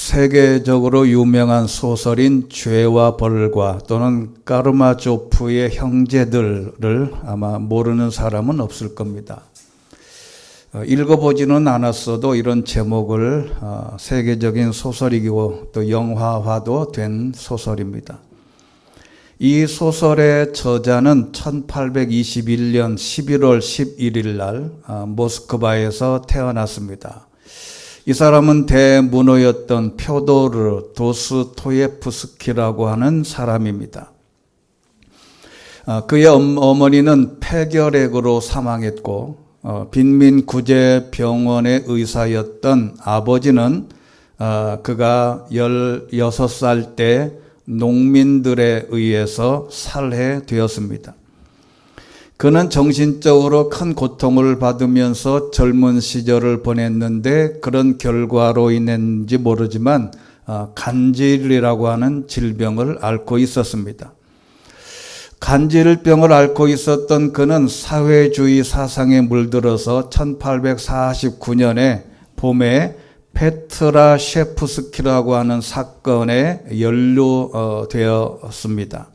세계적으로 유명한 소설인 죄와 벌과 또는 까르마조프의 형제들을 아마 모르는 사람은 없을 겁니다. 읽어보지는 않았어도 이런 제목을 세계적인 소설이고 또 영화화도 된 소설입니다. 이 소설의 저자는 1821년 11월 11일 날 모스크바에서 태어났습니다. 이 사람은 대문호였던 퓨도르 도스토예프스키라고 하는 사람입니다. 그의 어머니는 폐결핵으로 사망했고 빈민구제병원의 의사였던 아버지는 그가 16살 때 농민들에 의해서 살해되었습니다. 그는 정신적으로 큰 고통을 받으면서 젊은 시절을 보냈는데 그런 결과로 인했는지 모르지만 간질이라고 하는 질병을 앓고 있었습니다. 간질병을 앓고 있었던 그는 사회주의 사상에 물들어서 1849년에 봄에 페트라 셰프스키라고 하는 사건에 연루되었습니다.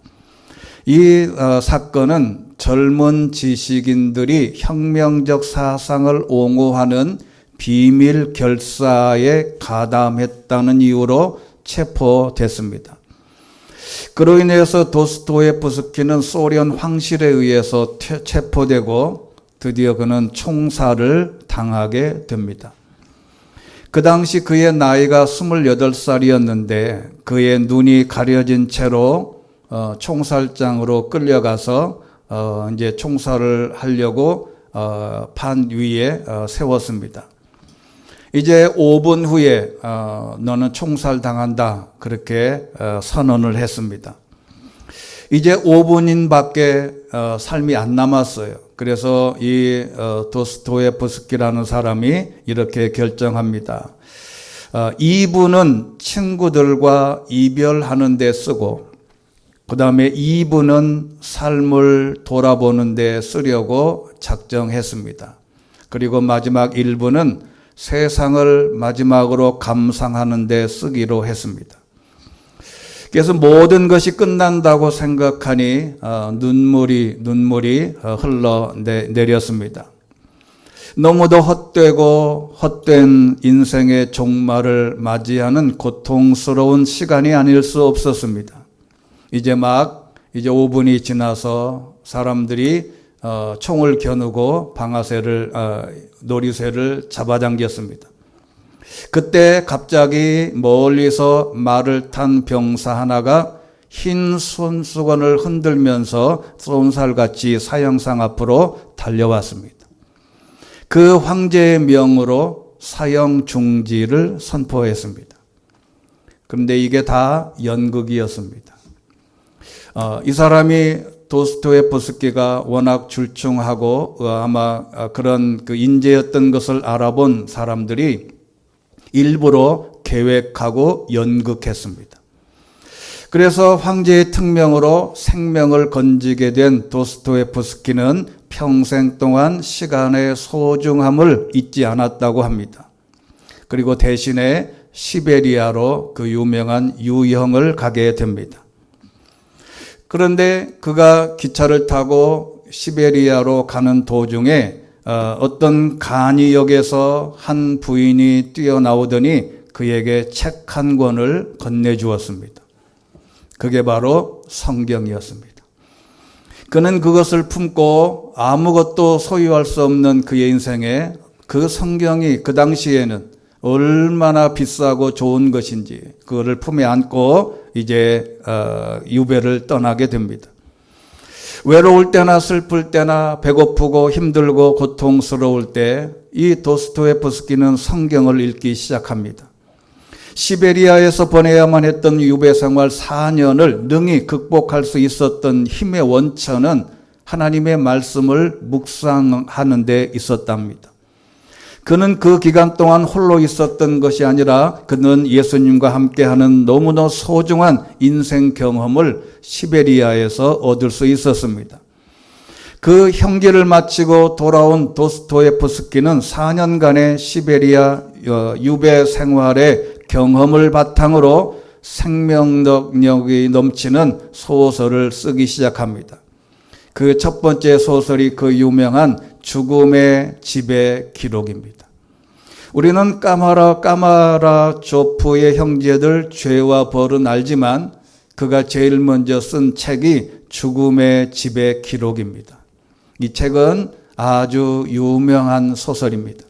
이 사건은 젊은 지식인들이 혁명적 사상을 옹호하는 비밀 결사에 가담했다는 이유로 체포됐습니다. 그로 인해서 도스토예프스키는 소련 황실에 의해서 체포되고 드디어 그는 총살을 당하게 됩니다. 그 당시 그의 나이가 28살이었는데 그의 눈이 가려진 채로 총살장으로 끌려가서 이제 총살을 하려고 판 위에 세웠습니다. 이제 5분 후에 너는 총살 당한다 그렇게 선언을 했습니다. 이제 5분인 밖에 삶이 안 남았어요. 그래서 이 도스토예프스키라는 사람이 이렇게 결정합니다. 2분은 친구들과 이별하는 데 쓰고 그 다음에 2분은 삶을 돌아보는 데 쓰려고 작정했습니다. 그리고 마지막 1분은 세상을 마지막으로 감상하는 데 쓰기로 했습니다. 그래서 모든 것이 끝난다고 생각하니 눈물이 흘러내렸습니다. 너무도 헛되고 헛된 인생의 종말을 맞이하는 고통스러운 시간이 아닐 수 없었습니다. 이제 5분이 지나서 사람들이 총을 겨누고 놀이새를 잡아당겼습니다. 그때 갑자기 멀리서 말을 탄 병사 하나가 흰 손수건을 흔들면서 쏜살같이 사형상 앞으로 달려왔습니다. 그 황제의 명으로 사형 중지를 선포했습니다. 그런데 이게 다 연극이었습니다. 이 사람이 도스토예프스키가 워낙 출중하고 아마 그런 그 인재였던 것을 알아본 사람들이 일부러 계획하고 연극했습니다. 그래서 황제의 특명으로 생명을 건지게 된 도스토예프스키는 평생 동안 시간의 소중함을 잊지 않았다고 합니다. 그리고 대신에 시베리아로 그 유명한 유형을 가게 됩니다. 그런데 그가 기차를 타고 시베리아로 가는 도중에 어떤 간이역에서 한 부인이 뛰어나오더니 그에게 책 한 권을 건네주었습니다. 그게 바로 성경이었습니다. 그는 그것을 품고 아무것도 소유할 수 없는 그의 인생에 그 성경이 그 당시에는 얼마나 비싸고 좋은 것인지 그거를 품에 안고 이제 유배를 떠나게 됩니다. 외로울 때나 슬플 때나 배고프고 힘들고 고통스러울 때 이 도스토예프스키는 성경을 읽기 시작합니다. 시베리아에서 보내야만 했던 유배 생활 4년을 능히 극복할 수 있었던 힘의 원천은 하나님의 말씀을 묵상하는 데 있었답니다. 그는 그 기간 동안 홀로 있었던 것이 아니라 그는 예수님과 함께하는 너무나 소중한 인생 경험을 시베리아에서 얻을 수 있었습니다. 그 형기를 마치고 돌아온 도스토예프스키는 4년간의 시베리아 유배 생활의 경험을 바탕으로 생명력이 넘치는 소설을 쓰기 시작합니다. 그 첫 번째 소설이 그 유명한 죽음의 집의 기록입니다. 우리는 까마라조프의 형제들 죄와 벌은 알지만 그가 제일 먼저 쓴 책이 죽음의 집의 기록입니다. 이 책은 아주 유명한 소설입니다.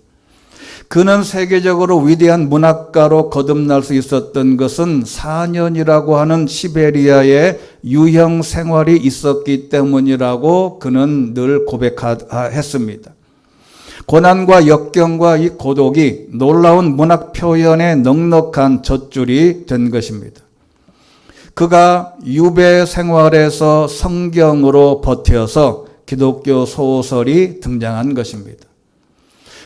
그는 세계적으로 위대한 문학가로 거듭날 수 있었던 것은 4년이라고 하는 시베리아의 유형 생활이 있었기 때문이라고 그는 늘 고백했습니다. 고난과 역경과 이 고독이 놀라운 문학 표현의 넉넉한 젖줄이 된 것입니다. 그가 유배 생활에서 성경으로 버텨서 기독교 소설이 등장한 것입니다.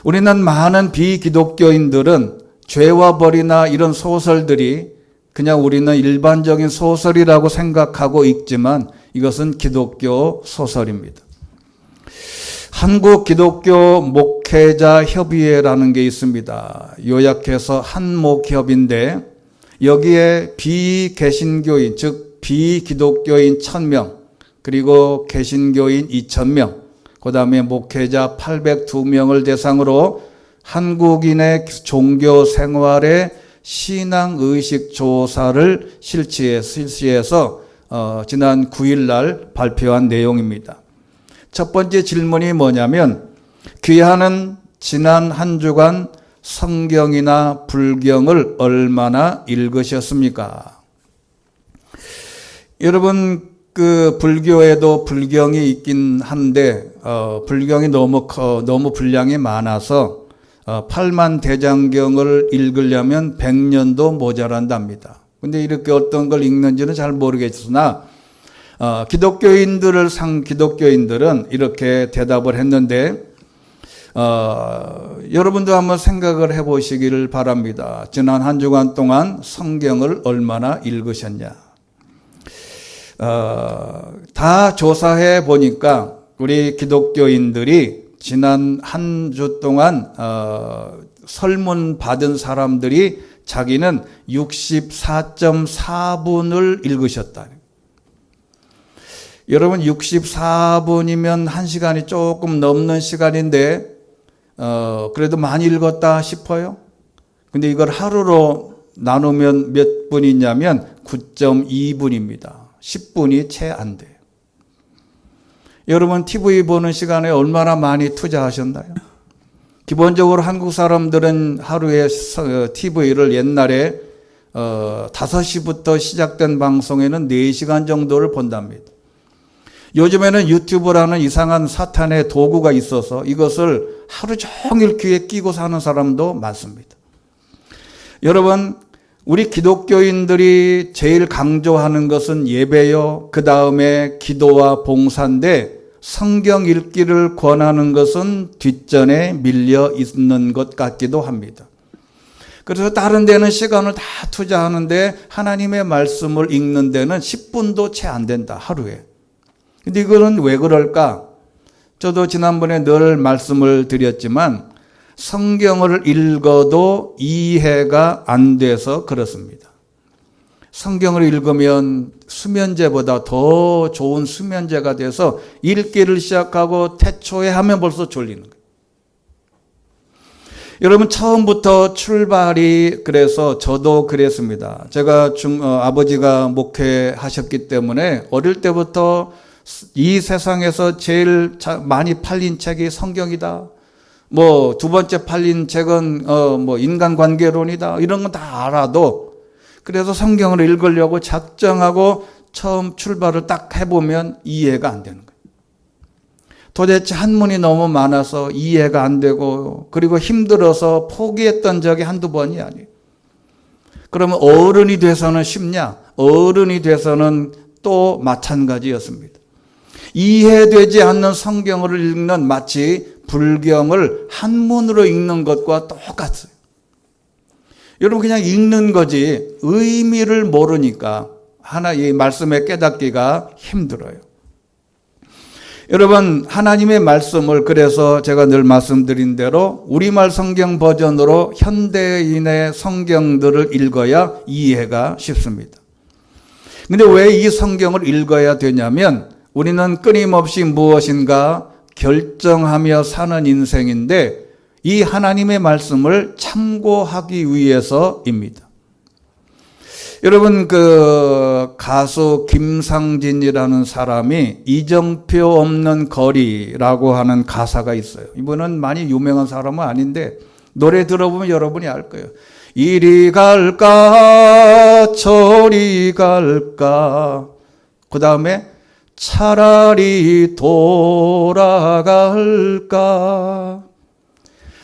우리는 많은 비기독교인들은 죄와 벌이나 이런 소설들이 그냥 우리는 일반적인 소설이라고 생각하고 읽지만 이것은 기독교 소설입니다. 한국 기독교 목회자 협의회라는 게 있습니다. 요약해서 한목협인데 여기에 비개신교인, 즉 비기독교인 1000명, 그리고 개신교인 2000명, 그 다음에 목회자 802명을 대상으로 한국인의 종교 생활의 신앙의식 조사를 실시해서 지난 9일 날 발표한 내용입니다. 첫 번째 질문이 뭐냐면, 귀하는 지난 한 주간 성경이나 불경을 얼마나 읽으셨습니까? 여러분, 그 불교에도 불경이 있긴 한데 불경이 너무 분량이 많아서 8만 대장경을 읽으려면 100년도 모자란답니다. 근데 이렇게 어떤 걸 읽는지는 잘 모르겠으나 기독교인들은 이렇게 대답을 했는데 여러분도 한번 생각을 해보시기를 바랍니다. 지난 한 주간 동안 성경을 얼마나 읽으셨냐? 다 조사해 보니까 우리 기독교인들이 지난 한 주 동안 설문 받은 사람들이 자기는 64.4분을 읽으셨다. 여러분 64분이면 1시간이 조금 넘는 시간인데 그래도 많이 읽었다 싶어요? 근데 이걸 하루로 나누면 몇 분이냐면 9.2분입니다. 10분이 채 안 돼요. 여러분 TV 보는 시간에 얼마나 많이 투자하셨나요? 기본적으로 한국 사람들은 하루에 TV를 옛날에 5시부터 시작된 방송에는 4시간 정도를 본답니다. 요즘에는 유튜브라는 이상한 사탄의 도구가 있어서 이것을 하루 종일 귀에 끼고 사는 사람도 많습니다. 여러분, 우리 기독교인들이 제일 강조하는 것은 예배요, 그 다음에 기도와 봉사인데 성경 읽기를 권하는 것은 뒷전에 밀려 있는 것 같기도 합니다. 그래서 다른 데는 시간을 다 투자하는데 하나님의 말씀을 읽는 데는 10분도 채 안 된다, 하루에. 근데 이거는 왜 그럴까? 저도 지난번에 늘 말씀을 드렸지만 성경을 읽어도 이해가 안 돼서 그렇습니다. 성경을 읽으면 수면제보다 더 좋은 수면제가 돼서 읽기를 시작하고 태초에 하면 벌써 졸리는 거예요. 여러분 처음부터 출발이 그래서 저도 그랬습니다. 제가 아버지가 목회하셨기 때문에 어릴 때부터 이 세상에서 제일 많이 팔린 책이 성경이다. 두 번째 팔린 책은 인간관계론이다. 이런 건 다 알아도 그래서 성경을 읽으려고 작정하고 처음 출발을 딱 해보면 이해가 안 되는 거예요. 도대체 한문이 너무 많아서 이해가 안 되고 그리고 힘들어서 포기했던 적이 한두 번이 아니에요. 그러면 어른이 돼서는 쉽냐? 어른이 돼서는 또 마찬가지였습니다. 이해되지 않는 성경을 읽는 마치 불경을 한문으로 읽는 것과 똑같아요. 여러분 그냥 읽는 거지 의미를 모르니까 이 말씀에 깨닫기가 힘들어요. 여러분, 하나님의 말씀을 그래서 제가 늘 말씀드린 대로 우리말 성경 버전으로 현대인의 성경들을 읽어야 이해가 쉽습니다. 근데 왜 이 성경을 읽어야 되냐면 우리는 끊임없이 무엇인가 결정하며 사는 인생인데 이 하나님의 말씀을 참고하기 위해서입니다. 여러분, 그 가수 김상진이라는 사람이 이정표 없는 거리라고 하는 가사가 있어요. 이분은 많이 유명한 사람은 아닌데 노래 들어보면 여러분이 알 거예요. 이리 갈까 저리 갈까, 그 다음에 차라리 돌아갈까,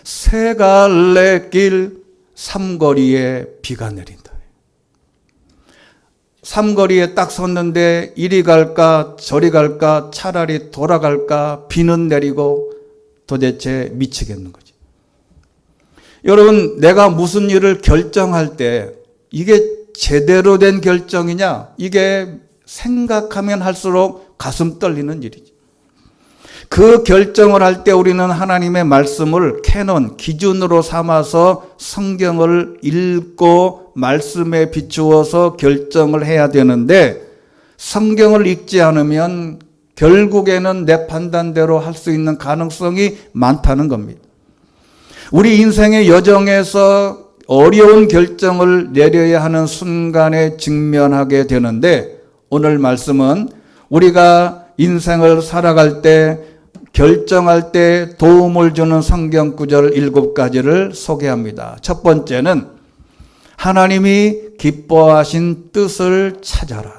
세 갈래 길 삼거리에 비가 내린다. 삼거리에 딱 섰는데 이리 갈까 저리 갈까 차라리 돌아갈까, 비는 내리고 도대체 미치겠는 거지. 여러분, 내가 무슨 일을 결정할 때 이게 제대로 된 결정이냐, 이게 생각하면 할수록 가슴 떨리는 일이지. 그 결정을 할 때 우리는 하나님의 말씀을 캐논, 기준으로 삼아서 성경을 읽고 말씀에 비추어서 결정을 해야 되는데 성경을 읽지 않으면 결국에는 내 판단대로 할 수 있는 가능성이 많다는 겁니다. 우리 인생의 여정에서 어려운 결정을 내려야 하는 순간에 직면하게 되는데 오늘 말씀은 우리가 인생을 살아갈 때 결정할 때 도움을 주는 성경 구절 7가지를 소개합니다. 첫 번째는 하나님이 기뻐하신 뜻을 찾아라.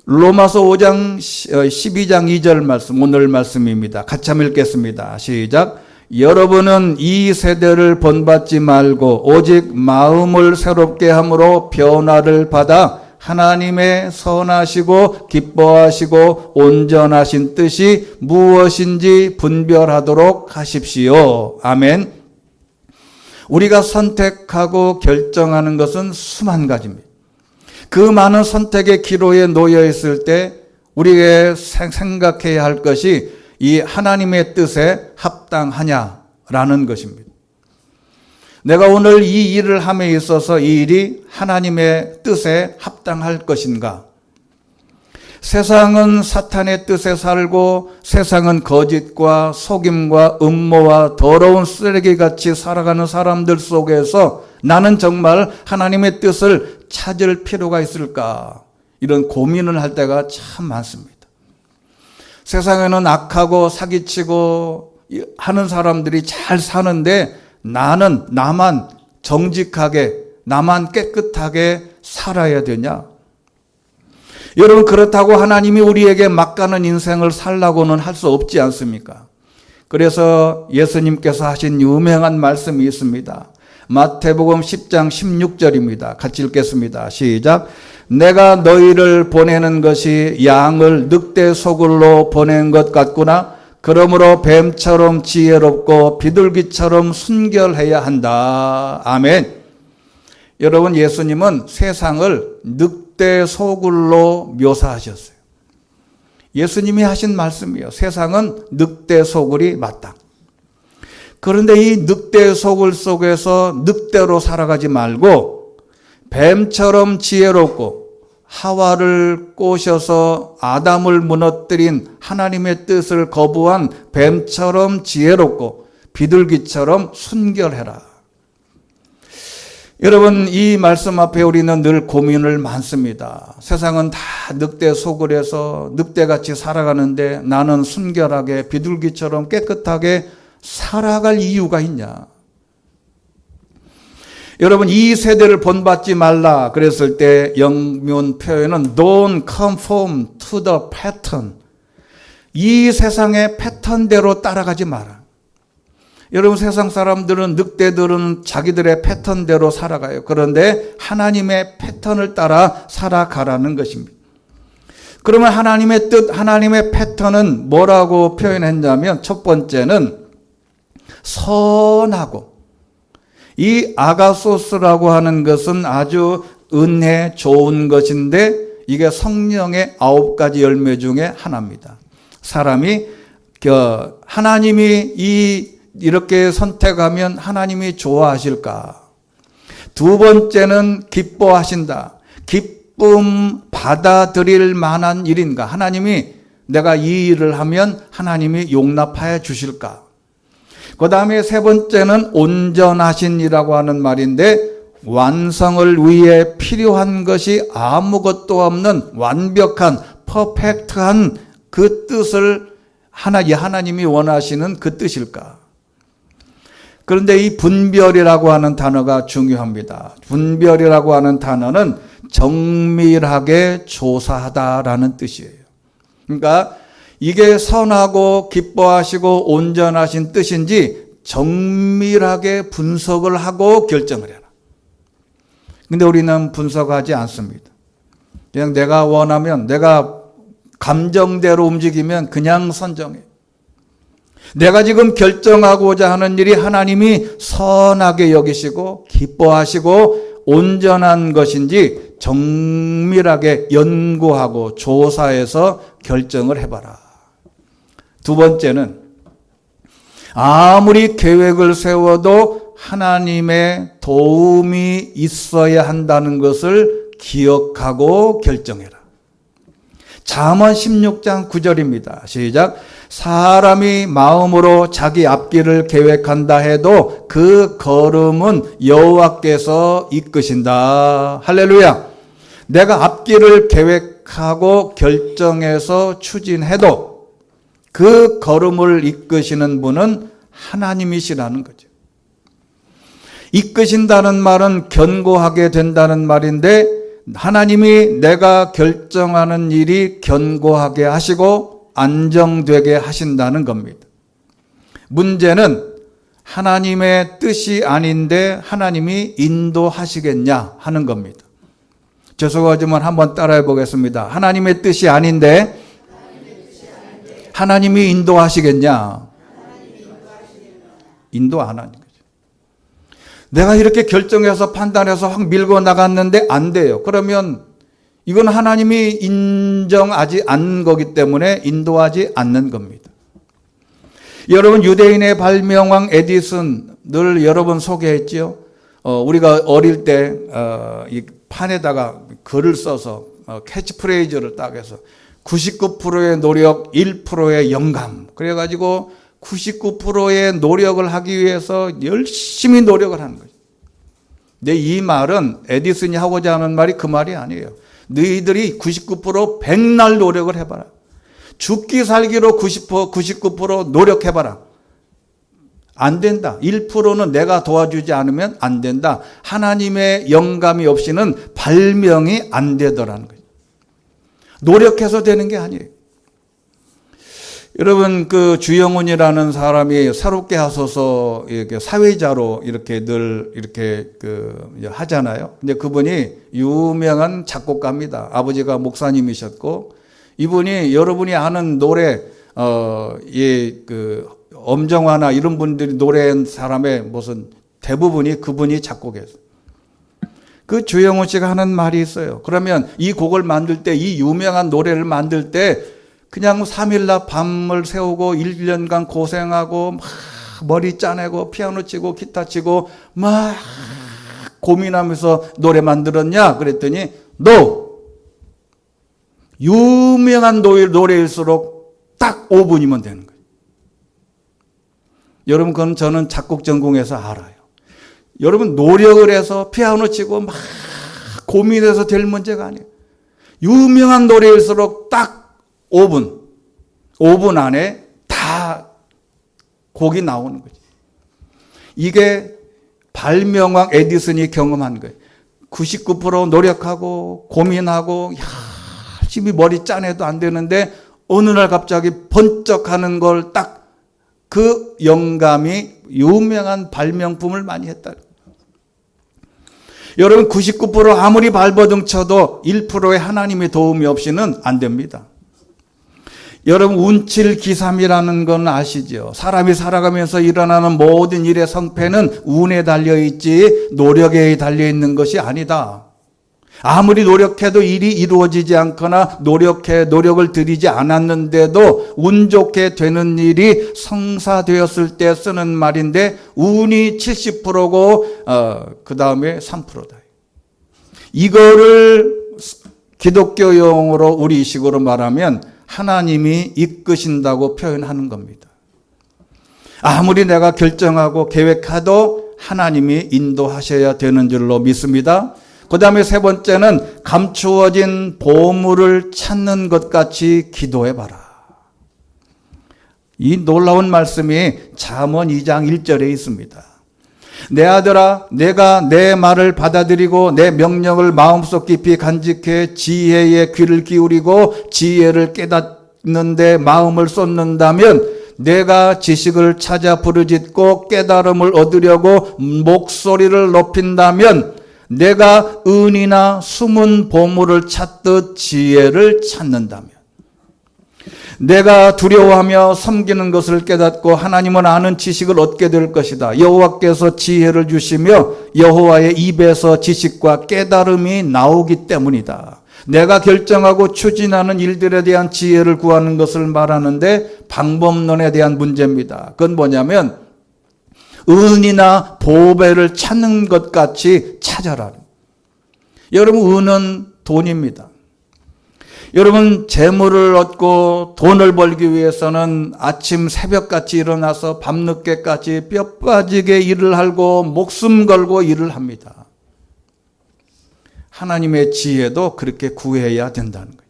로마서 5장 12장 2절 말씀, 오늘 말씀입니다. 같이 한번 읽겠습니다. 시작. 여러분은 이 세대를 본받지 말고 오직 마음을 새롭게 함으로 변화를 받아 하나님의 선하시고 기뻐하시고 온전하신 뜻이 무엇인지 분별하도록 하십시오. 아멘. 우리가 선택하고 결정하는 것은 수만 가지입니다. 그 많은 선택의 기로에 놓여 있을 때 우리가 생각해야 할 것이 이 하나님의 뜻에 합당하냐라는 것입니다. 내가 오늘 이 일을 함에 있어서 이 일이 하나님의 뜻에 합당할 것인가? 세상은 사탄의 뜻에 살고 세상은 거짓과 속임과 음모와 더러운 쓰레기같이 살아가는 사람들 속에서 나는 정말 하나님의 뜻을 찾을 필요가 있을까? 이런 고민을 할 때가 참 많습니다. 세상에는 악하고 사기치고 하는 사람들이 잘 사는데 나만 정직하게, 나만 깨끗하게 살아야 되냐? 여러분, 그렇다고 하나님이 우리에게 막가는 인생을 살라고는 할 수 없지 않습니까? 그래서 예수님께서 하신 유명한 말씀이 있습니다. 마태복음 10장 16절입니다. 같이 읽겠습니다. 시작. 내가 너희를 보내는 것이 양을 늑대 소굴로 보낸 것 같구나. 그러므로 뱀처럼 지혜롭고 비둘기처럼 순결해야 한다. 아멘. 여러분, 예수님은 세상을 늑대 소굴로 묘사하셨어요. 예수님이 하신 말씀이에요. 세상은 늑대 소굴이 맞다. 그런데 이 늑대 소굴 속에서 늑대로 살아가지 말고 뱀처럼 지혜롭고 하와를 꼬셔서 아담을 무너뜨린 하나님의 뜻을 거부한 뱀처럼 지혜롭고 비둘기처럼 순결해라. 여러분, 이 말씀 앞에 우리는 늘 고민을 많습니다. 세상은 다 늑대 소굴에서 늑대같이 살아가는데 나는 순결하게 비둘기처럼 깨끗하게 살아갈 이유가 있냐? 여러분, 이 세대를 본받지 말라 그랬을 때 영문 표현은 Don't conform to the pattern. 이 세상의 패턴대로 따라가지 마라. 여러분, 세상 사람들은, 늑대들은 자기들의 패턴대로 살아가요. 그런데 하나님의 패턴을 따라 살아가라는 것입니다. 그러면 하나님의 뜻, 하나님의 패턴은 뭐라고 표현했냐면 첫 번째는 선하고, 이 아가소스라고 하는 것은 아주 은혜 좋은 것인데 이게 성령의 9가지 열매 중에 하나입니다. 사람이 하나님이 이렇게 선택하면 하나님이 좋아하실까? 두 번째는 기뻐하신다. 기쁨 받아들일 만한 일인가? 하나님이 내가 이 일을 하면 하나님이 용납하여 주실까? 그 다음에 세 번째는 온전하신이라고 하는 말인데, 완성을 위해 필요한 것이 아무것도 없는 완벽한 퍼펙트한 그 뜻을 하나님이 원하시는 그 뜻일까? 그런데 이 분별이라고 하는 단어가 중요합니다. 분별이라고 하는 단어는 정밀하게 조사하다라는 뜻이에요. 그러니까 이게 선하고 기뻐하시고 온전하신 뜻인지 정밀하게 분석을 하고 결정을 해라. 근데 우리는 분석하지 않습니다. 그냥 내가 원하면, 내가 감정대로 움직이면 그냥 선정해. 내가 지금 결정하고자 하는 일이 하나님이 선하게 여기시고 기뻐하시고 온전한 것인지 정밀하게 연구하고 조사해서 결정을 해봐라. 두 번째는 아무리 계획을 세워도 하나님의 도움이 있어야 한다는 것을 기억하고 결정해라. 잠언 16장 9절입니다. 시작. 사람이 마음으로 자기 앞길을 계획한다 해도 그 걸음은 여호와께서 이끄신다. 할렐루야. 내가 앞길을 계획하고 결정해서 추진해도 그 걸음을 이끄시는 분은 하나님이시라는 거죠. 이끄신다는 말은 견고하게 된다는 말인데, 하나님이 내가 결정하는 일이 견고하게 하시고 안정되게 하신다는 겁니다. 문제는 하나님의 뜻이 아닌데 하나님이 인도하시겠냐 하는 겁니다. 죄송하지만 한번 따라해 보겠습니다. 하나님의 뜻이 아닌데 하나님이 인도하시겠냐? 인도 안 하는 거죠. 내가 이렇게 결정해서 판단해서 확 밀고 나갔는데 안 돼요. 그러면 이건 하나님이 인정하지 않는 거기 때문에 인도하지 않는 겁니다. 여러분, 유대인의 발명왕 에디슨 늘 여러분 소개했지요. 우리가 어릴 때 이 판에다가 글을 써서 캐치프레이즈를 딱 해서 99%의 노력, 1%의 영감. 그래가지고 99%의 노력을 하기 위해서 열심히 노력을 하는 거죠. 근데 이 말은 에디슨이 하고자 하는 말이 그 말이 아니에요. 너희들이 99% 백날 노력을 해봐라. 죽기 살기로 99% 노력해봐라. 안 된다. 1%는 내가 도와주지 않으면 안 된다. 하나님의 영감이 없이는 발명이 안 되더라는 거죠. 노력해서 되는 게 아니에요. 여러분, 그 주영훈이라는 사람이 새롭게 하소서 이렇게 사회자로 이렇게 늘 이렇게 하잖아요. 근데 그분이 유명한 작곡가입니다. 아버지가 목사님이셨고, 이분이 여러분이 아는 노래, 엄정화나 이런 분들이 노래한 사람의 무슨 대부분이 그분이 작곡했어요. 그 주영훈 씨가 하는 말이 있어요. 그러면 이 곡을 만들 때, 이 유명한 노래를 만들 때 그냥 3일날 밤을 새우고 1년간 고생하고 막 머리 짜내고 피아노 치고 기타 치고 막 고민하면서 노래 만들었냐? 그랬더니 No! 유명한 노래일수록 딱 5분이면 되는 거예요. 여러분, 그건 저는 작곡 전공해서 알아요. 여러분, 노력을 해서 피아노 치고 막 고민해서 될 문제가 아니에요. 유명한 노래일수록 딱 5분 안에 다 곡이 나오는 거죠. 이게 발명왕 에디슨이 경험한 거예요. 99% 노력하고 고민하고 열심히 머리 짜내도 안 되는데 어느 날 갑자기 번쩍하는 걸 딱 그 영감이 유명한 발명품을 많이 했다. 여러분, 99% 아무리 발버둥 쳐도 1%의 하나님의 도움이 없이는 안 됩니다. 여러분, 운칠기삼이라는 건 아시죠? 사람이 살아가면서 일어나는 모든 일의 성패는 운에 달려있지 노력에 달려있는 것이 아니다. 아무리 노력해도 일이 이루어지지 않거나 노력을 들이지 않았는데도 운 좋게 되는 일이 성사되었을 때 쓰는 말인데, 운이 70%고 그 다음에 3%다. 이거를 기독교 용어로 우리식으로 말하면 하나님이 이끄신다고 표현하는 겁니다. 아무리 내가 결정하고 계획해도 하나님이 인도하셔야 되는 줄로 믿습니다. 그 다음에 세 번째는 감추어진 보물을 찾는 것 같이 기도해봐라. 이 놀라운 말씀이 잠언 2장 1절에 있습니다. 내 아들아, 내가 내 말을 받아들이고 내 명령을 마음속 깊이 간직해 지혜의 귀를 기울이고 지혜를 깨닫는 데 마음을 쏟는다면 내가 지식을 찾아 부르짖고 깨달음을 얻으려고 목소리를 높인다면 내가 은이나 숨은 보물을 찾듯 지혜를 찾는다면, 내가 두려워하며 섬기는 것을 깨닫고 하나님은 아는 지식을 얻게 될 것이다. 여호와께서 지혜를 주시며 여호와의 입에서 지식과 깨달음이 나오기 때문이다. 내가 결정하고 추진하는 일들에 대한 지혜를 구하는 것을 말하는데 방법론에 대한 문제입니다. 그건 뭐냐면 은이나 보배를 찾는 것 같이 찾아라. 여러분, 은은 돈입니다. 여러분, 재물을 얻고 돈을 벌기 위해서는 아침 새벽같이 일어나서 밤늦게까지 뼈 빠지게 일을 하고 목숨 걸고 일을 합니다. 하나님의 지혜도 그렇게 구해야 된다는 거예요.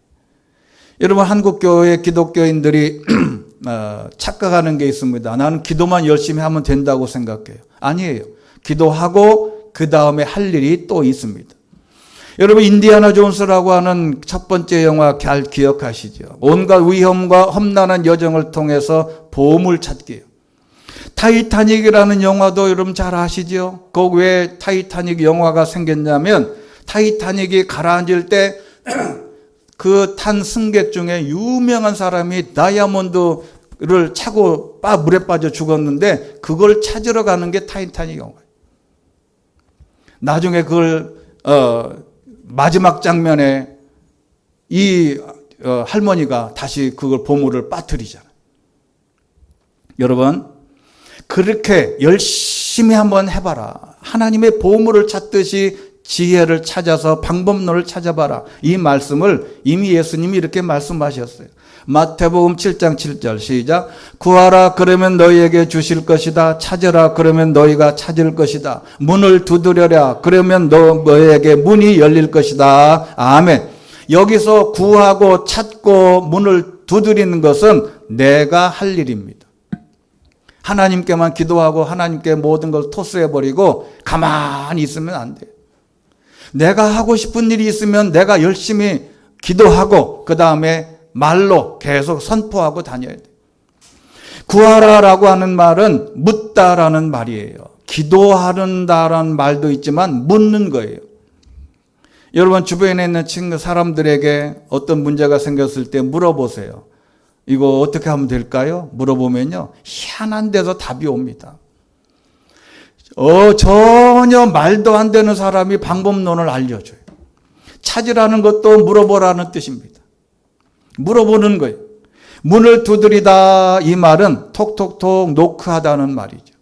여러분, 한국교회 기독교인들이 착각하는 게 있습니다. 나는 기도만 열심히 하면 된다고 생각해요. 아니에요. 기도하고 그 다음에 할 일이 또 있습니다. 여러분, 인디아나 존스라고 하는 첫 번째 영화 잘 기억하시죠? 온갖 위험과 험난한 여정을 통해서 보물 찾기예요. 타이타닉이라는 영화도 여러분 잘 아시죠? 거기 왜 타이타닉 영화가 생겼냐면, 타이타닉이 가라앉을 때 그 탄 승객 중에 유명한 사람이 다이아몬드를 차고 물에 빠져 죽었는데 그걸 찾으러 가는 게 타이타닉 영화예요. 나중에 그걸 마지막 장면에 이 할머니가 다시 그걸 보물을 빠뜨리잖아요. 여러분, 그렇게 열심히 한번 해봐라. 하나님의 보물을 찾듯이 지혜를 찾아서 방법론을 찾아봐라. 이 말씀을 이미 예수님이 이렇게 말씀하셨어요. 마태복음 7장 7절 시작. 구하라 그러면 너희에게 주실 것이다. 찾으라 그러면 너희가 찾을 것이다. 문을 두드려라 그러면 너희에게 문이 열릴 것이다. 아멘. 여기서 구하고 찾고 문을 두드리는 것은 내가 할 일입니다. 하나님께만 기도하고 하나님께 모든 걸 토스해버리고 가만히 있으면 안 돼요. 내가 하고 싶은 일이 있으면 내가 열심히 기도하고 그 다음에 말로 계속 선포하고 다녀야 돼요. 구하라라고 하는 말은 묻다라는 말이에요. 기도하는다라는 말도 있지만 묻는 거예요. 여러분, 주변에 있는 친구 사람들에게 어떤 문제가 생겼을 때 물어보세요. 이거 어떻게 하면 될까요? 물어보면요, 희한한 데서 답이 옵니다. 전혀 말도 안 되는 사람이 방법론을 알려줘요. 찾으라는 것도 물어보라는 뜻입니다. 물어보는 거예요. 문을 두드리다, 이 말은 톡톡톡 노크하다는 말이죠.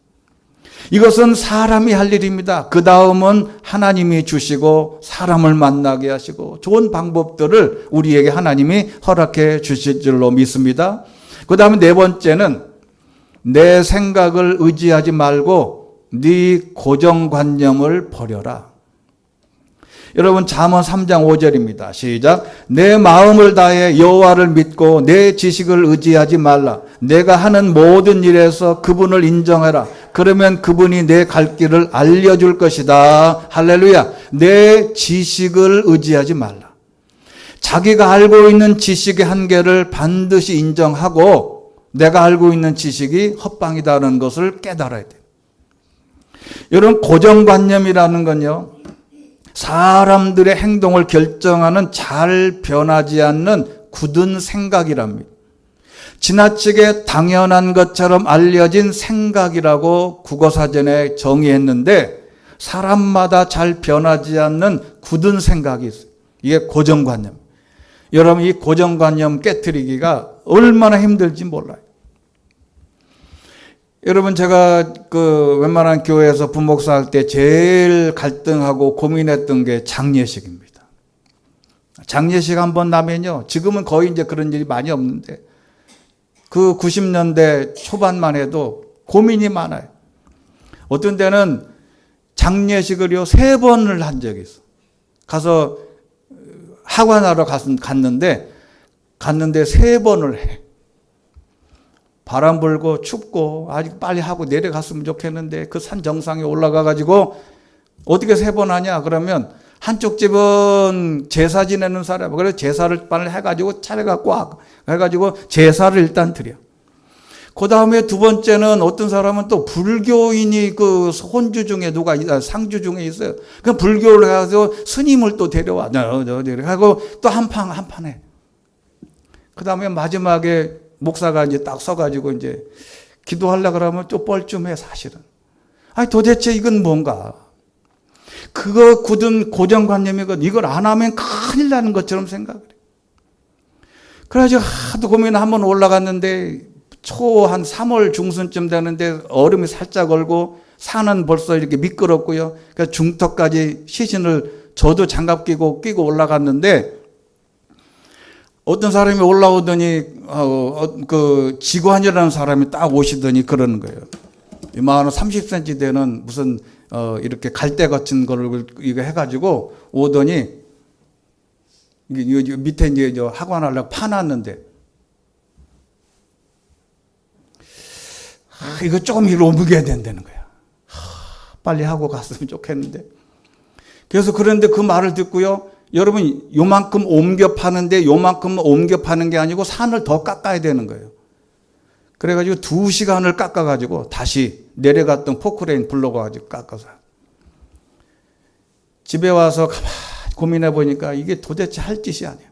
이것은 사람이 할 일입니다. 그 다음은 하나님이 주시고 사람을 만나게 하시고 좋은 방법들을 우리에게 하나님이 허락해 주실 줄로 믿습니다. 그 다음에 네 번째는 내 생각을 의지하지 말고 네 고정관념을 버려라. 여러분, 잠언 3장 5절입니다. 시작. 내 마음을 다해 여호와를 믿고 내 지식을 의지하지 말라. 내가 하는 모든 일에서 그분을 인정해라. 그러면 그분이 내 갈 길을 알려줄 것이다. 할렐루야. 내 지식을 의지하지 말라. 자기가 알고 있는 지식의 한계를 반드시 인정하고 내가 알고 있는 지식이 헛방이다라는 것을 깨달아야 돼요. 여러분, 고정관념이라는 건요, 사람들의 행동을 결정하는 잘 변하지 않는 굳은 생각이랍니다. 지나치게 당연한 것처럼 알려진 생각이라고 국어사전에 정의했는데 사람마다 잘 변하지 않는 굳은 생각이 있어요. 이게 고정관념. 여러분, 이 고정관념 깨트리기가 얼마나 힘들지 몰라요. 여러분, 제가 웬만한 교회에서 부목사 할 때 제일 갈등하고 고민했던 게 장례식입니다. 장례식 한번 나면요, 지금은 거의 이제 그런 일이 많이 없는데, 그 90년대 초반만 해도 고민이 많아요. 어떤 때는 장례식을요, 3번을 한 적이 있어. 가서 하관하러 갔는데 3번을 해. 바람 불고 춥고 아직 빨리 하고 내려갔으면 좋겠는데 그 산 정상에 올라가 가지고 어떻게 3번 하냐 그러면 한쪽 집은 제사 지내는 사람, 그래서 제사를 빨리 해가지고 차려갖고 해가지고 제사를 일단 드려. 그 다음에 두 번째는 어떤 사람은 또 불교인이 그 혼주 중에 상주 중에 있어요. 그 불교를 해서 스님을 또 데려와. 하고 또 한 판 해. 그 다음에 마지막에 목사가 이제 딱 서가지고 이제 기도하려고 그러면 또 뻘쭘해, 사실은. 아니, 도대체 이건 뭔가. 그거 굳은 고정관념이거든. 이걸 안 하면 큰일 나는 것처럼 생각을 해. 그래가지고 하도 고민을 한번 올라갔는데 초 한 3월 중순쯤 되는데 얼음이 살짝 얼고 산은 벌써 이렇게 미끄럽고요. 그러니까 중턱까지 시신을 저도 장갑 끼고 올라갔는데 어떤 사람이 올라오더니 그 지관이라는 사람이 딱 오시더니 그러는 거예요. 이만 30cm 되는 무슨 이렇게 갈대 같은 거를 이거 해가지고 오더니 이게 밑에 이제 하관하려고 파놨는데 이거 조금 이리로 옮겨야 된다는 거야. 빨리 하고 갔으면 좋겠는데. 그래서 그런데 그 말을 듣고요. 여러분, 요만큼 옮겨 파는데 요만큼 옮겨 파는 게 아니고 산을 더 깎아야 되는 거예요. 그래가지고 2시간을 깎아가지고 다시 내려갔던 포크레인 불러가지고 깎아서. 집에 와서 가만히 고민해 보니까 이게 도대체 할 짓이 아니에요.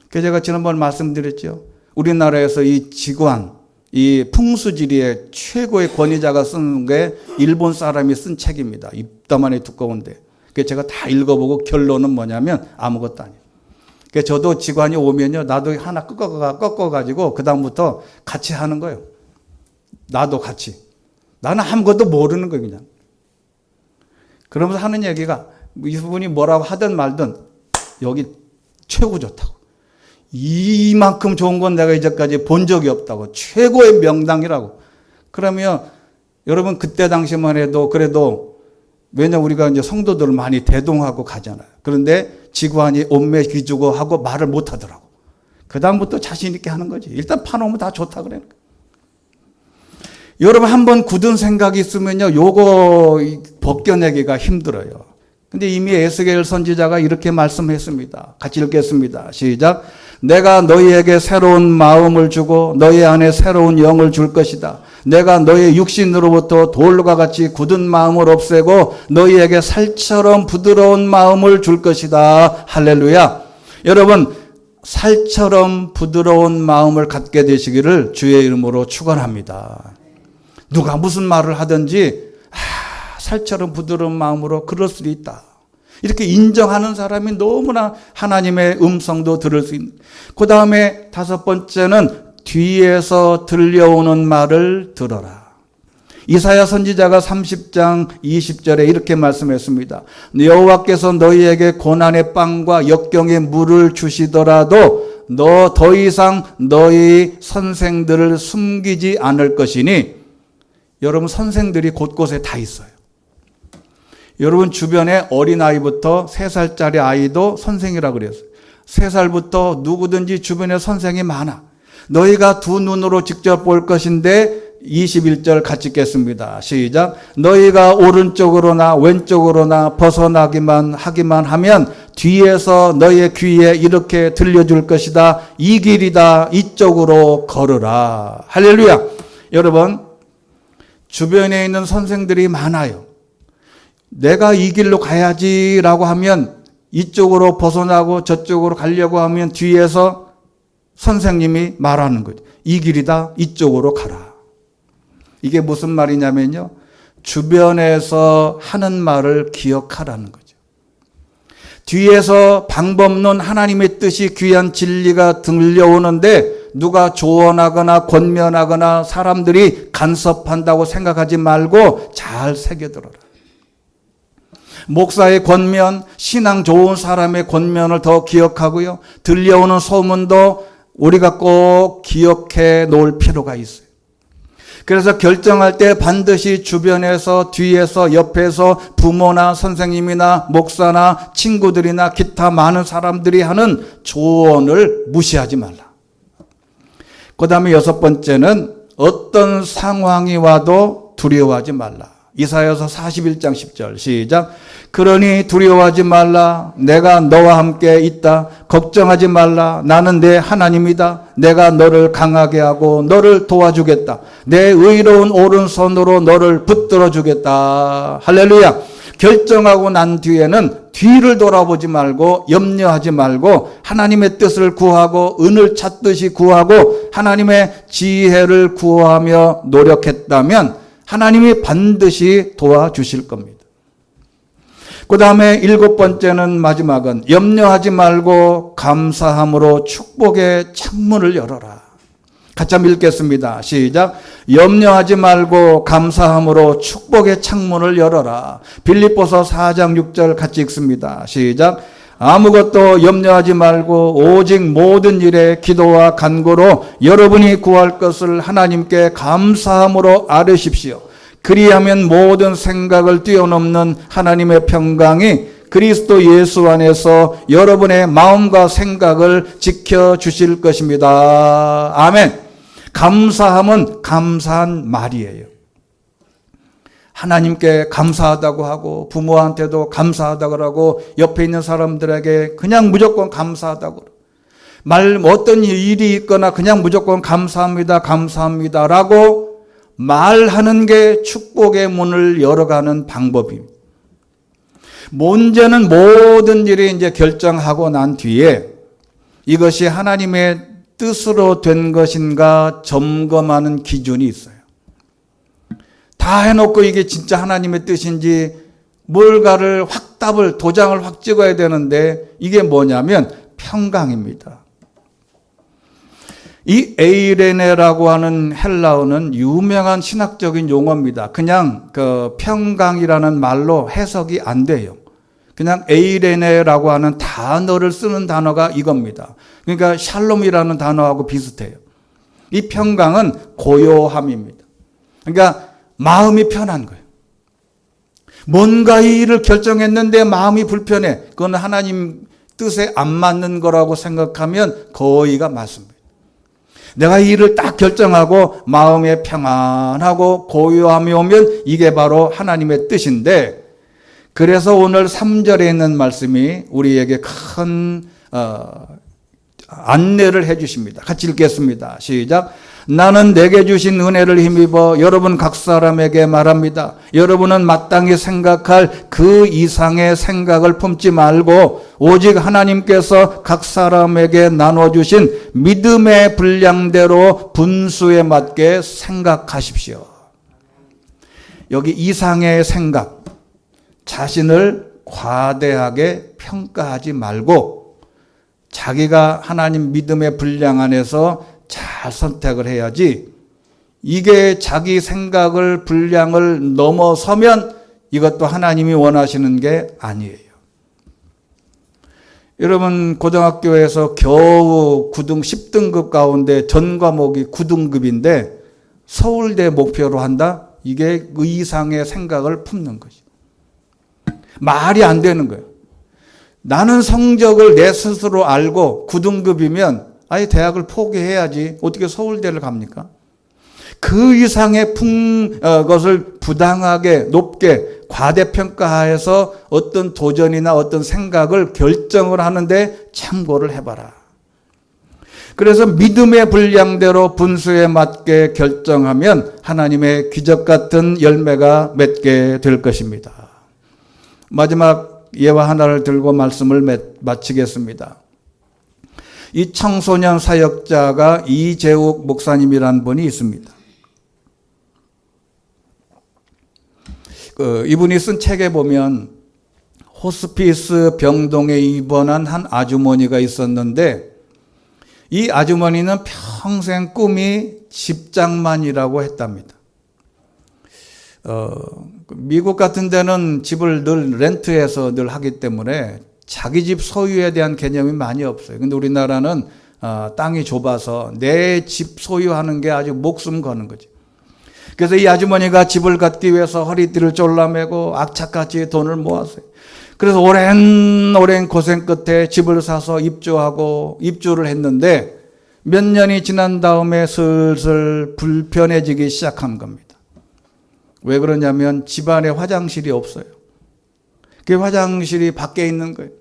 그래서 제가 지난번 말씀드렸죠. 우리나라에서 이 지관, 이 풍수지리의 최고의 권위자가 쓴 게 일본 사람이 쓴 책입니다. 입다만이 두꺼운데. 그래서 제가 다 읽어보고 결론은 뭐냐면 아무것도 아니에요. 그래서 저도 지관이 오면요, 나도 하나 꺾어가지고 그다음부터 같이 하는 거예요. 나도 같이. 나는 아무것도 모르는 거예요, 그냥. 그러면서 하는 얘기가 이분이 뭐라고 하든 말든 여기 최고 좋다고. 이만큼 좋은 건 내가 이제까지 본 적이 없다고. 최고의 명당이라고. 그러면 여러분 그때 당시만 해도 그래도 왜냐 우리가 이제 성도들을 많이 대동하고 가잖아요. 그런데 지관이 온매 기주고 하고 말을 못 하더라고. 그다음부터 자신 있게 하는 거지. 일단 파놓으면 다 좋다 그래. 여러분 한번 굳은 생각이 있으면요, 요거 벗겨내기가 힘들어요. 근데 이미 에스겔 선지자가 이렇게 말씀했습니다. 같이 읽겠습니다. 시작. 내가 너희에게 새로운 마음을 주고 너희 안에 새로운 영을 줄 것이다. 내가 너희 육신으로부터 돌과 같이 굳은 마음을 없애고 너희에게 살처럼 부드러운 마음을 줄 것이다. 할렐루야. 여러분, 살처럼 부드러운 마음을 갖게 되시기를 주의 이름으로 축원합니다. 누가 무슨 말을 하든지 살처럼 부드러운 마음으로 그럴 수도 있다. 이렇게 인정하는 사람이 너무나 하나님의 음성도 들을 수 있는. 그 다음에 5번째는 뒤에서 들려오는 말을 들어라. 이사야 선지자가 30장 20절에 이렇게 말씀했습니다. 여호와께서 너희에게 고난의 빵과 역경의 물을 주시더라도 너 더 이상 너희 선생들을 숨기지 않을 것이니. 여러분, 선생들이 곳곳에 다 있어요. 여러분 주변에 어린아이부터 3살짜리 아이도 선생이라고 그랬어요. 3살부터 누구든지 주변에 선생이 많아. 너희가 두 눈으로 직접 볼 것인데 21절 같이 읽겠습니다. 시작. 너희가 오른쪽으로나 왼쪽으로나 벗어나기만 하면 뒤에서 너희의 귀에 이렇게 들려줄 것이다. 이 길이다. 이쪽으로 걸으라. 할렐루야. 여러분, 주변에 있는 선생들이 많아요. 내가 이 길로 가야지라고 하면 이쪽으로 벗어나고 저쪽으로 가려고 하면 뒤에서 선생님이 말하는 거죠. 이 길이다. 이쪽으로 가라. 이게 무슨 말이냐면요, 주변에서 하는 말을 기억하라는 거죠. 뒤에서 방법 없는 하나님의 뜻이 귀한 진리가 들려오는데 누가 조언하거나 권면하거나 사람들이 간섭한다고 생각하지 말고 잘 새겨들어라. 목사의 권면, 신앙 좋은 사람의 권면을 더 기억하고요. 들려오는 소문도 우리가 꼭 기억해 놓을 필요가 있어요. 그래서 결정할 때 반드시 주변에서, 뒤에서, 옆에서 부모나 선생님이나 목사나 친구들이나 기타 많은 사람들이 하는 조언을 무시하지 말라. 그 다음에 6번째는 어떤 상황이 와도 두려워하지 말라. 이사야서 41장 10절 시작. 그러니 두려워하지 말라. 내가 너와 함께 있다. 걱정하지 말라. 나는 내 하나님이다. 내가 너를 강하게 하고 너를 도와주겠다. 내 의로운 오른손으로 너를 붙들어 주겠다. 할렐루야. 결정하고 난 뒤에는 뒤를 돌아보지 말고 염려하지 말고 하나님의 뜻을 구하고 은을 찾듯이 구하고 하나님의 지혜를 구하며 노력했다면 하나님이 반드시 도와주실 겁니다. 그 다음에 7번째는 마지막은 염려하지 말고 감사함으로 축복의 창문을 열어라. 같이 한번 읽겠습니다. 시작. 염려하지 말고 감사함으로 축복의 창문을 열어라. 빌립보서 4장 6절 같이 읽습니다. 시작. 아무것도 염려하지 말고 오직 모든 일에 기도와 간구로 여러분이 구할 것을 하나님께 감사함으로 아뢰십시오. 그리하면 모든 생각을 뛰어넘는 하나님의 평강이 그리스도 예수 안에서 여러분의 마음과 생각을 지켜주실 것입니다. 아멘. 감사함은 감사한 말이에요. 하나님께 감사하다고 하고 부모한테도 감사하다고 하고 옆에 있는 사람들에게 그냥 무조건 감사하다고 어떤 일이 있거나 그냥 무조건 감사합니다. 감사합니다라고 말하는 게 축복의 문을 열어가는 방법입니다. 문제는 모든 일이 이제 결정하고 난 뒤에 이것이 하나님의 뜻으로 된 것인가 점검하는 기준이 있어요. 다 해놓고 이게 진짜 하나님의 뜻인지 뭘가를 도장을 확 찍어야 되는데 이게 뭐냐면 평강입니다. 이 에이레네라고 하는 헬라어는 유명한 신학적인 용어입니다. 그냥 평강이라는 말로 해석이 안 돼요. 그냥 에이레네라고 하는 단어를 쓰는 단어가 이겁니다. 그러니까 샬롬이라는 단어하고 비슷해요. 이 평강은 고요함입니다. 그러니까 마음이 편한 거예요. 뭔가 이 일을 결정했는데 마음이 불편해. 그건 하나님 뜻에 안 맞는 거라고 생각하면 거의가 맞습니다. 내가 이 일을 딱 결정하고 마음에 평안하고 고요함이 오면 이게 바로 하나님의 뜻인데, 그래서 오늘 3절에 있는 말씀이 우리에게 큰 안내를 해 주십니다. 같이 읽겠습니다. 시작. 나는 내게 주신 은혜를 힘입어 여러분 각 사람에게 말합니다. 여러분은 마땅히 생각할 그 이상의 생각을 품지 말고 오직 하나님께서 각 사람에게 나눠주신 믿음의 분량대로 분수에 맞게 생각하십시오. 여기 이상의 생각, 자신을 과대하게 평가하지 말고 자기가 하나님 믿음의 분량 안에서 잘 선택을 해야지, 이게 자기 생각을 분량을 넘어서면 이것도 하나님이 원하시는 게 아니에요. 여러분 고등학교에서 겨우 10등급 가운데 전 과목이 9등급인데 서울대 목표로 한다? 이게 그 이상의 생각을 품는 거죠. 말이 안 되는 거예요. 나는 성적을 내 스스로 알고 9등급이면 아예 대학을 포기해야지 어떻게 서울대를 갑니까? 그 이상의 것을 부당하게 높게 과대평가해서 어떤 도전이나 어떤 생각을 결정을 하는데 참고를 해봐라. 그래서 믿음의 분량대로 분수에 맞게 결정하면 하나님의 기적 같은 열매가 맺게 될 것입니다. 마지막 예화 하나를 들고 말씀을 마치겠습니다. 이 청소년 사역자가 이재욱 목사님이라는 분이 있습니다. 이분이 쓴 책에 보면 호스피스 병동에 입원한 한 아주머니가 있었는데 이 아주머니는 평생 꿈이 집장만이라고 했답니다. 미국 같은 데는 집을 늘 렌트해서 늘 하기 때문에 자기 집 소유에 대한 개념이 많이 없어요. 근데 우리나라는 땅이 좁아서 내 집 소유하는 게 아주 목숨 거는 거지. 그래서 이 아주머니가 집을 갖기 위해서 허리띠를 졸라매고 악착같이 돈을 모았어요. 그래서 오랜 고생 끝에 집을 사서 입주를 했는데 몇 년이 지난 다음에 슬슬 불편해지기 시작한 겁니다. 왜 그러냐면 집안에 화장실이 없어요. 그 화장실이 밖에 있는 거예요.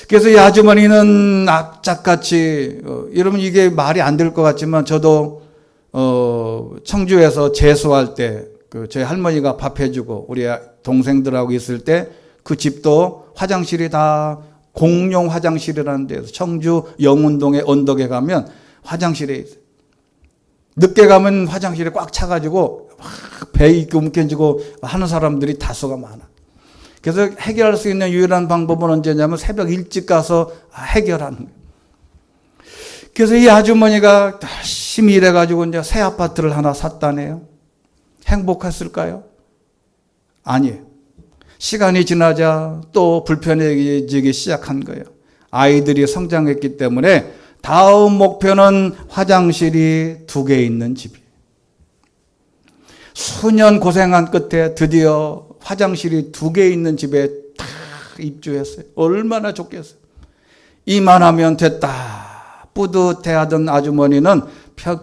그래서 이 아주머니는 악착같이 여러분 이게 말이 안 될 것 같지만 저도 청주에서 재수할 때 저희 할머니가 밥 해주고 우리 동생들하고 있을 때 그 집도 화장실이 다 공용 화장실이라는 데서 청주 영운동의 언덕에 가면 화장실에 있어요. 늦게 가면 화장실에 꽉 차가지고 막 배 입고 움켜쥐고 하는 사람들이 다수가 많아. 그래서 해결할 수 있는 유일한 방법은 언제냐면 새벽 일찍 가서 해결하는 거예요. 그래서 이 아주머니가 열심히 일해가지고 이제 새 아파트를 하나 샀다네요. 행복했을까요? 아니에요. 시간이 지나자 또 불편해지기 시작한 거예요. 아이들이 성장했기 때문에 다음 목표는 화장실이 2개 있는 집이에요. 수년 고생한 끝에 드디어 화장실이 2개 있는 집에 딱 입주했어요. 얼마나 좋겠어요. 이만하면 됐다. 뿌듯해하던 아주머니는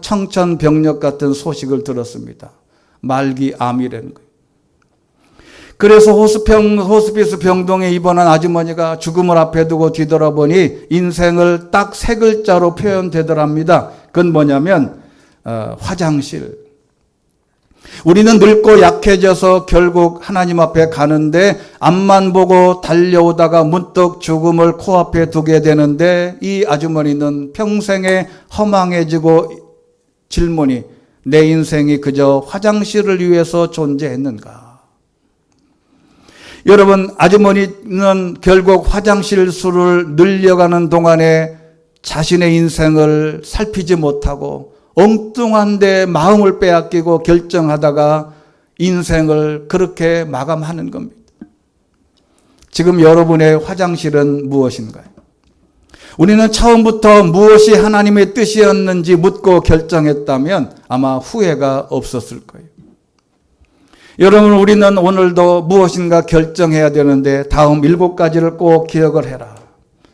청천벽력 같은 소식을 들었습니다. 말기암이라는 거예요. 그래서 호스피스 병동에 입원한 아주머니가 죽음을 앞에 두고 뒤돌아보니 인생을 딱 3글자로 표현되더랍니다. 그건 뭐냐면 화장실. 우리는 늙고 약해져서 결국 하나님 앞에 가는데 앞만 보고 달려오다가 문득 죽음을 코앞에 두게 되는데 이 아주머니는 평생에 허망해지고 질문이 내 인생이 그저 화장실을 위해서 존재했는가? 여러분, 아주머니는 결국 화장실 수를 늘려가는 동안에 자신의 인생을 살피지 못하고 엉뚱한 데 마음을 빼앗기고 결정하다가 인생을 그렇게 마감하는 겁니다. 지금 여러분의 화장실은 무엇인가요? 우리는 처음부터 무엇이 하나님의 뜻이었는지 묻고 결정했다면 아마 후회가 없었을 거예요. 여러분, 우리는 오늘도 무엇인가 결정해야 되는데 다음 7가지를 꼭 기억을 해라.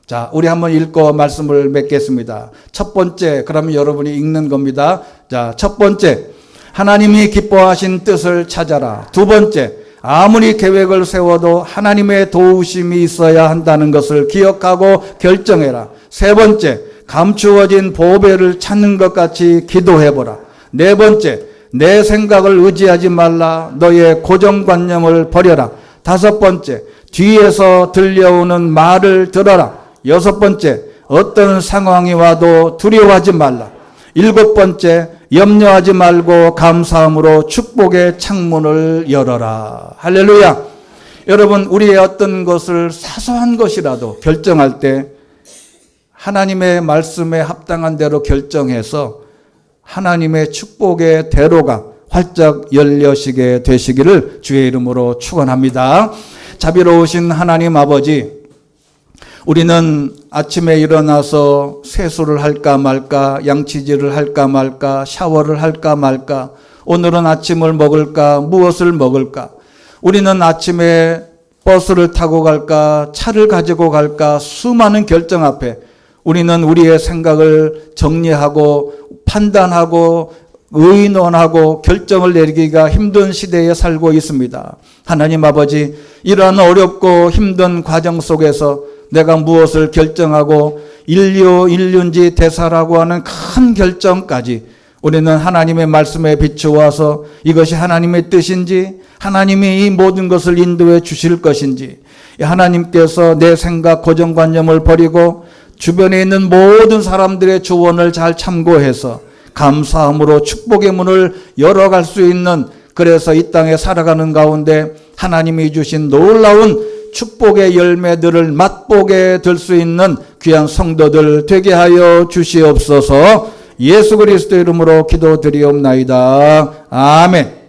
자, 우리 한번 읽고 말씀을 맺겠습니다. 첫 번째, 그러면 여러분이 읽는 겁니다. 자, 첫 번째, 하나님이 기뻐하신 뜻을 찾아라. 두 번째, 아무리 계획을 세워도 하나님의 도우심이 있어야 한다는 것을 기억하고 결정해라. 세 번째, 감추어진 보배를 찾는 것 같이 기도해보라. 네 번째, 내 생각을 의지하지 말라. 너의 고정관념을 버려라. 다섯 번째, 뒤에서 들려오는 말을 들어라. 여섯 번째, 어떤 상황이 와도 두려워하지 말라. 일곱 번째, 염려하지 말고 감사함으로 축복의 창문을 열어라. 할렐루야. 여러분, 우리의 어떤 것을 사소한 것이라도 결정할 때 하나님의 말씀에 합당한 대로 결정해서 하나님의 축복의 대로가 활짝 열려지게 되시기를 주의 이름으로 축원합니다. 자비로우신 하나님 아버지, 우리는 아침에 일어나서 세수를 할까 말까, 양치질을 할까 말까, 샤워를 할까 말까, 오늘은 아침을 먹을까, 무엇을 먹을까. 우리는 아침에 버스를 타고 갈까, 차를 가지고 갈까, 수많은 결정 앞에 우리는 우리의 생각을 정리하고 판단하고 의논하고 결정을 내리기가 힘든 시대에 살고 있습니다. 하나님 아버지, 이러한 어렵고 힘든 과정 속에서 내가 무엇을 결정하고 인륜지 대사라고 하는 큰 결정까지 우리는 하나님의 말씀에 비추어서 이것이 하나님의 뜻인지, 하나님이 이 모든 것을 인도해 주실 것인지, 하나님께서 내 생각 고정관념을 버리고 주변에 있는 모든 사람들의 조언을 잘 참고해서 감사함으로 축복의 문을 열어갈 수 있는, 그래서 이 땅에 살아가는 가운데 하나님이 주신 놀라운 축복의 열매들을 맛보게 될 수 있는 귀한 성도들 되게 하여 주시옵소서. 예수 그리스도 이름으로 기도드리옵나이다. 아멘.